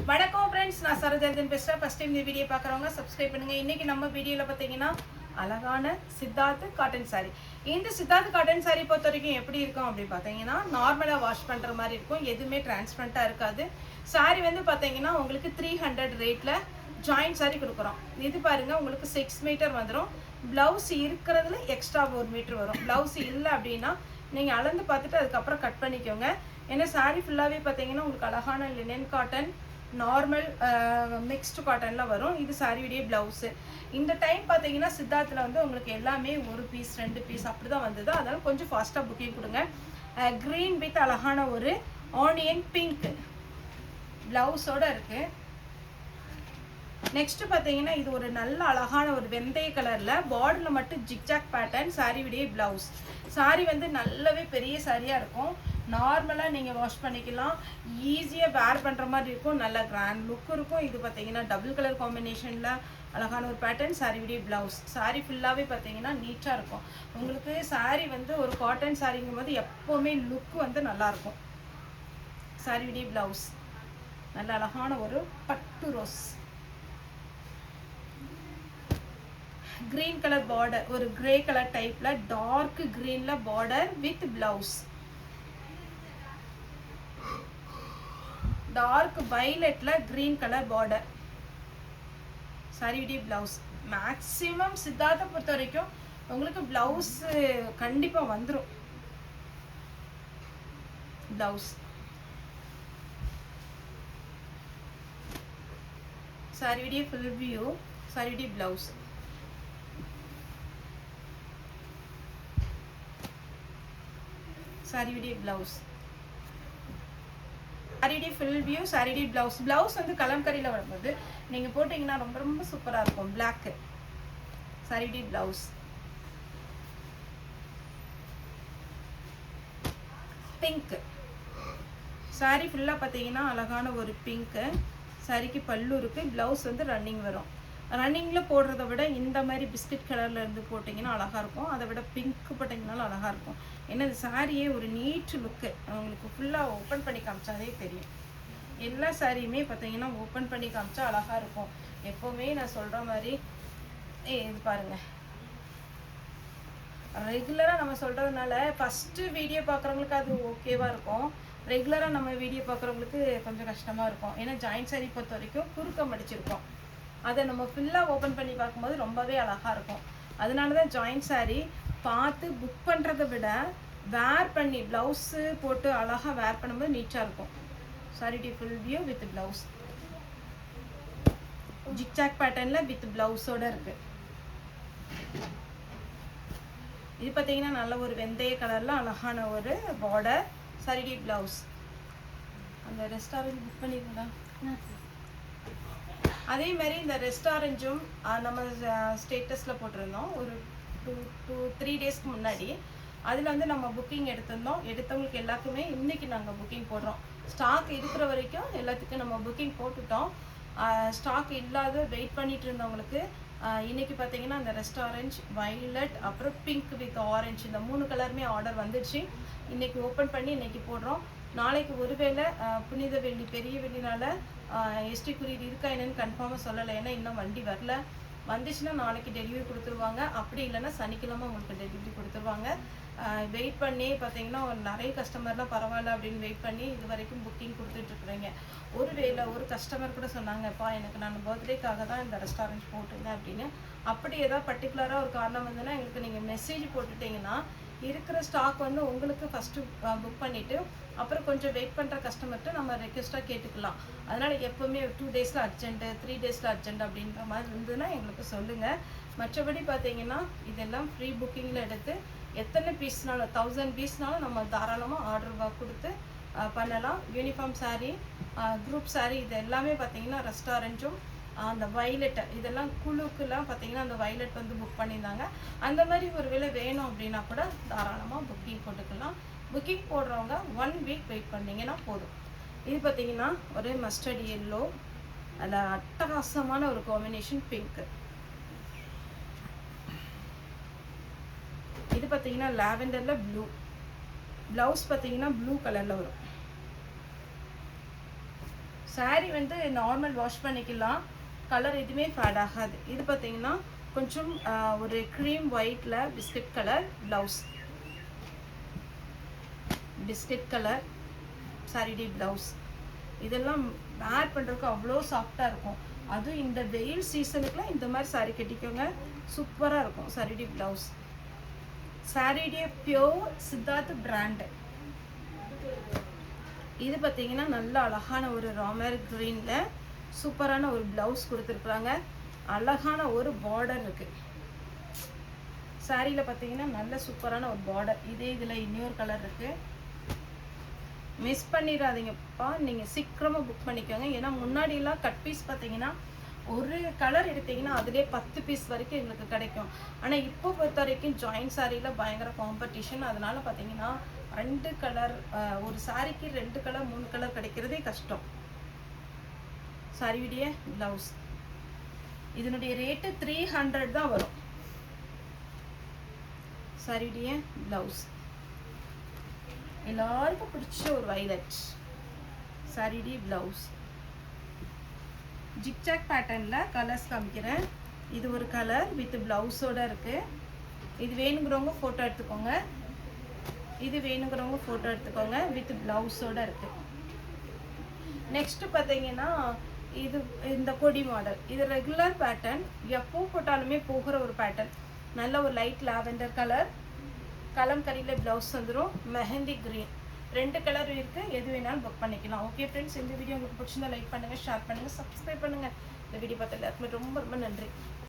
வணக்கம் ஃப்ரெண்ட்ஸ், நான் சரோஜாஜன் பேசுகிறேன். ஃபஸ்ட் டைம் இந்த வீடியோ பார்க்குறவங்க சப்ஸ்கிரைப் பண்ணுங்கள். இன்றைக்கி நம்ம வீடியோவில் பார்த்தீங்கன்னா அழகான சித்தார்த் காட்டன் சாரீ. இந்த சித்தார்த் காட்டன் சாரீ பொறுத்த வரைக்கும் எப்படி இருக்கும் அப்படின்னு பார்த்தீங்கன்னா, நார்மலாக வாஷ் பண்ணுற மாதிரி இருக்கும். எதுவுமே டிரான்ஸ்பரண்ட்டாக இருக்காது. சாரீ வந்து பார்த்தீங்கன்னா உங்களுக்கு 300 ரேட்டில் ஜாயிண்ட் சாரீ கொடுக்குறோம். இது பாருங்கள், உங்களுக்கு 6 மீட்டர் வந்துடும். ப்ளவுஸ் இருக்கிறதுல எக்ஸ்ட்ரா 1 மீட்டர் வரும். ப்ளவுஸ் இல்லை அப்படின்னா நீங்கள் அளந்து பார்த்துட்டு அதுக்கப்புறம் கட் பண்ணிக்கோங்க. ஏன்னா சாரீ ஃபுல்லாகவே பார்த்தீங்கன்னா உங்களுக்கு அழகான லினன் காட்டன், நார்மல் மிக்ஸ்டு காட்டனில் வரும். இது சாரியுடைய ப்ளவுஸு. இந்த டைம் பார்த்தீங்கன்னா சித்தார்த்தில் வந்து உங்களுக்கு எல்லாமே 1 பீஸ் 2 பீஸ் அப்படி தான் வந்தது. அதனால் கொஞ்சம் ஃபாஸ்ட்டாக புக்கிங் கொடுங்க. க்ரீன் வித் அழகான ஒரு ஆனியன் பிங்க் ப்ளவுஸோடு இருக்குது. நெக்ஸ்ட் பார்த்தீங்கன்னா இது ஒரு நல்ல அழகான ஒரு வெந்தய கலரில் பார்டரில் மட்டும் ஜிக்ஜாக் பேட்டர்ன் சாரியுடைய ப்ளவுஸ். சாரி வந்து நல்லாவே பெரிய சாரியாக இருக்கும். நார்மலாக நீங்கள் வாஷ் பண்ணிக்கலாம். ஈஸியாக வேர் பண்ணுற மாதிரி இருக்கும். நல்ல கிராண்ட் லுக் இருக்கும். இது பார்த்தீங்கன்னா டபுள் கலர் காம்பினேஷனில் அழகான ஒரு பேட்டர்ன் சாரியுடைய ப்ளவுஸ். சாரி ஃபுல்லாகவே பார்த்தீங்கன்னா நீட்டாக இருக்கும். உங்களுக்கு சாரி வந்து ஒரு காட்டன் சாரிங்கும் போது எப்போவுமே லுக் வந்து நல்லாயிருக்கும். சாரியுடைய ப்ளவுஸ் நல்ல அழகான ஒரு பட்டு ரோஸ், கிரீன் கலர் பார்டர், ஒரு கிரே கலர் டைப்பில் டார்க் கிரீனில் பார்டர் வித் ப்ளவுஸ், டார்க் வயலட்ல கிரீன் கலர் பார்டர், சாரியுடைய ப்ளவுஸ். மேக்ஸிமம் சித்தார்த்தை பொறுத்த வரைக்கும் உங்களுக்கு ப்ளவுஸ் கண்டிப்பாக வந்துடும். ப்ளவுஸ் சாரியுடைய ஃபுல் வியூ, சாரியுடைய ப்ளவுஸ். சாரியுடைய ப்ளவுஸ், சாரியுடைய ஃபுல் வியூ, சாரியுடைய ப்ளவுஸ். ப்ளவுஸ் வந்து கலம்கரியில் வரும்போது நீங்கள் போட்டிங்கன்னா ரொம்ப ரொம்ப சூப்பராக இருக்கும். பிளாக்கு சாரியுடைய ப்ளவுஸ். பிங்க்கு சாரி ஃபுல்லாக பார்த்தீங்கன்னா அழகான ஒரு பிங்க்கு. சாரிக்கு பல்லு இருக்குது. ப்ளவுஸ் வந்து ரன்னிங் வரும். ரன்னிங்கில் போடுறத விட இந்த மாதிரி பிஸ்கட் கலரில் இருந்து போட்டிங்கன்னா அழகாக இருக்கும். அதை விட பிங்க்கு போட்டிங்கனாலும் அழகாக இருக்கும். ஏன்னா இந்த சாரியே ஒரு நீட் லுக்கு. உங்களுக்கு ஃபுல்லாக ஓப்பன் பண்ணி காமிச்சாலே தெரியும். எல்லா சாரியுமே பார்த்தீங்கன்னா ஓப்பன் பண்ணி காமிச்சா அழகாக இருக்கும். எப்போவுமே நான் சொல்கிற மாதிரி இது பாருங்கள், ரெகுலராக நம்ம சொல்கிறதுனால ஃபஸ்ட்டு வீடியோ பார்க்குறவங்களுக்கு அது ஓகேவாக இருக்கும். ரெகுலராக நம்ம வீடியோ பார்க்குறவங்களுக்கு கொஞ்சம் கஷ்டமாக இருக்கும். ஏன்னா ஜாயிண்ட் சாரி பொறுத்த வரைக்கும் குறுக்கம் அடிச்சிருக்கோம். அதை நம்ம ஃபுல்லாக ஓப்பன் பண்ணி பார்க்கும்போது ரொம்பவே அழகாக இருக்கும். அதனால தான் ஜாயிண்ட் சாரி பார்த்து புக் பண்ணுறதை விட வேர் பண்ணி ப்ளவுஸு போட்டு அழகாக வேர் பண்ணும்போது நீட்டாக இருக்கும். சாரியுடைய full view with blouse, zigzag பேட்டர்னில் வித் ப்ளவுஸோடு இருக்குது. இது பார்த்தீங்கன்னா நல்ல ஒரு வெந்தய கலரில் அழகான ஒரு பார்டர், சாரியுடைய ப்ளவுஸ். அந்த ரெஸ்டாரண்ட் புக் பண்ணிருந்தா அதே மாதிரி இந்த ரெஸ்டாரண்ட்டும் நம்ம ஸ்டேட்டஸில் போட்டிருந்தோம் ஒரு 2-3 டேஸ்க்கு முன்னாடி. அதில் வந்து நம்ம புக்கிங் எடுத்திருந்தோம். எடுத்தவங்களுக்கு எல்லாத்துக்குமே இன்றைக்கி நாங்கள் புக்கிங் போடுறோம். ஸ்டாக் இருக்கிற வரைக்கும் எல்லாத்துக்கும் நம்ம புக்கிங் போட்டுட்டோம். ஸ்டாக் இல்லாத வெயிட் பண்ணிட்டு இருந்தவங்களுக்கு இன்றைக்கி பார்த்தீங்கன்னா அந்த ரெஸ்டாரண்ட் வயலட் அப்புறம் பிங்க் வித் ஆரஞ்சு இந்த 3 கலருமே ஆர்டர் வந்துடுச்சு. இன்றைக்கி ஓப்பன் பண்ணி இன்றைக்கி போடுறோம். நாளைக்கு ஒருவேளை புனித வெள்ளி பெரிய வெள்ளினால எஸ்டி குறியீடு இருக்கா என்னன்னு கன்ஃபார்மாக சொல்லலை. ஏன்னா இன்னும் வண்டி வரல. வந்துச்சுன்னா நாளைக்கு டெலிவரி கொடுத்துருவாங்க. அப்படி இல்லைன்னா சனிக்கிழமை உங்களுக்கு டெலிவரி கொடுத்துருவாங்க. வெயிட் பண்ணி பார்த்தீங்கன்னா நிறைய கஸ்டமர்லாம் பரவாயில்ல அப்படின்னு வெயிட் பண்ணி இது வரைக்கும் புக்கிங் கொடுத்துட்ருக்குறீங்க. ஒருவேளை ஒரு கஸ்டமர் கூட சொன்னாங்கப்பா, எனக்கு நான் பர்த்டேக்காக தான் இந்த ரெஸ்டாரண்ட் போட்டிருந்தேன் அப்படின்னு. அப்படி ஏதாவது பர்டிகுலராக ஒரு காரணம் வந்துன்னா எங்களுக்கு நீங்கள் மெசேஜ் போட்டுட்டிங்கன்னா இருக்கிற ஸ்டாக் வந்து உங்களுக்கு ஃபஸ்ட்டு புக் பண்ணிவிட்டு அப்புறம் கொஞ்சம் வெயிட் பண்ணுற கஸ்டமர்கிட்ட நம்ம ரெக்வெஸ்ட்டாக கேட்டுக்கலாம். அதனால் எப்போவுமே 2 டேஸில் அர்ஜென்ட்டு 3 டேஸில் அர்ஜென்ட் அப்படின்ற மாதிரி இருந்ததுன்னா எங்களுக்கு சொல்லுங்கள். மற்றபடி பார்த்தீங்கன்னா இதெல்லாம் ஃப்ரீ புக்கிங்கில் எடுத்து எத்தனை பீஸ்னாலும் 1000 பீஸ்னாலும் நம்ம தாராளமாக ஆர்டர் கொடுத்து பண்ணலாம். யூனிஃபார்ம் சாரீ, குரூப் சாரீ இது எல்லாமே பார்த்தீங்கன்னா ரெஸ்டாரண்ட்டும் அந்த வயலட் இதெல்லாம் குழுக்கெல்லாம் பார்த்தீங்கன்னா அந்த வயலட் வந்து புக் பண்ணியிருந்தாங்க. அந்த மாதிரி ஒரு வேளை வேணும் அப்படின்னா கூட தாராளமாக புக்கிங் போட்டுக்கலாம். புக்கிங் போடுறவங்க 1 வீக் வெயிட் பண்ணிங்கன்னா போதும். இது பார்த்தீங்கன்னா ஒரு மஸ்டர்ட் எல்லோ, அதில் அட்டகாசமான ஒரு காம்பினேஷன் பிங்க்கு. இது பார்த்தீங்கன்னா லாவெண்டரில் ப்ளூ, ப்ளவுஸ் பார்த்தீங்கன்னா ப்ளூ கலரில் வரும். saree வந்து நார்மல் வாஷ் பண்ணிக்கலாம், கலர் எதுவுமே ஃபேட் ஆகாது. இது பார்த்தீங்கன்னா கொஞ்சம் ஒரு க்ரீம் ஒயிட்டில் biscuit colour blouse, biscuit colour சாரிடி ப்ளவுஸ். இதெல்லாம் வேர் பண்ணுறதுக்கு அவ்வளோ சாஃப்டாக இருக்கும். அதுவும் இந்த வெயில் சீசனுக்குலாம் இந்த மாதிரி சாரீ கட்டிக்கோங்க, சூப்பராக இருக்கும். சாரிடி ப்ளவுஸ், சாரிடியே பியோர் சித்தார்த் பிராண்டு. இது பார்த்தீங்கன்னா நல்ல அழகான ஒரு ராமர் க்ரீனில் சூப்பரான ஒரு ப்ளவுஸ் கொடுத்துருக்குறாங்க. அழகான ஒரு பார்டர் இருக்குது சாரியில் பார்த்தீங்கன்னா, நல்ல சூப்பரான ஒரு பார்டர். இதே இதில் இன்னொரு கலர் இருக்குது, மிஸ் பண்ணிடாதீங்கப்பா. நீங்கள் சீக்கிரமாக புக் பண்ணிக்கோங்க. ஏன்னா முன்னாடியெல்லாம் கட் பீஸ் பார்த்தீங்கன்னா ஒரு கலர் எடுத்தீங்கன்னா அதிலே 10 பீஸ் வரைக்கும் எங்களுக்கு கிடைக்கும். ஆனால் இப்போ பொறுத்த வரைக்கும் ஜாயின்ட் சாரியில் பயங்கர காம்படிஷன். அதனால் பார்த்தீங்கன்னா 2 கலர், ஒரு சாரிக்கு 2 கலர் 3 கலர் கிடைக்கிறதே கஷ்டம். சாரியுடைய ப்ளவுஸ் இதனுடைய ரேட்டு 300 தான் வரும். சாரியுடைய ப்ளவுஸ் எல்லாருக்கும் பிடிச்ச ஒரு வைலட் சாரியுடைய ப்ளவுஸ். ஜிக்ஜாக் பேட்டர்னில் கலர்ஸ் காமிக்கிறேன். இது ஒரு கலர் வித் ப்ளவுஸோடு இருக்குது. இது வேணுங்கிறவங்க ஃபோட்டோ எடுத்துக்கோங்க, இது வேணுங்கிறவங்க ஃபோட்டோ எடுத்துக்கோங்க, வித் ப்ளவுஸோடு இருக்குது. நெக்ஸ்ட்டு பார்த்தீங்கன்னா இது இந்த கொடி மாடல். இது ரெகுலர் பேட்டர்ன், எப்போ போட்டாலுமே போகிற ஒரு பேட்டர்ன். நல்ல ஒரு லைட் லாவெண்டர் கலர், கலம்கரியில் ப்ளவுஸ் வந்துடும், மெஹந்தி க்ரீன். 2 கலர் இருக்குது, எது வேணாலும் புக் பண்ணிக்கலாம். ஓகே ஃப்ரெண்ட்ஸ், இந்த வீடியோ உங்களுக்கு பிடிச்சிருந்தா லைக் பண்ணுங்கள், ஷேர் பண்ணுங்கள், சப்ஸ்கிரைப் பண்ணுங்கள். இந்த வீடியோ பார்த்த எல்லாருக்குமே ரொம்ப ரொம்ப நன்றி.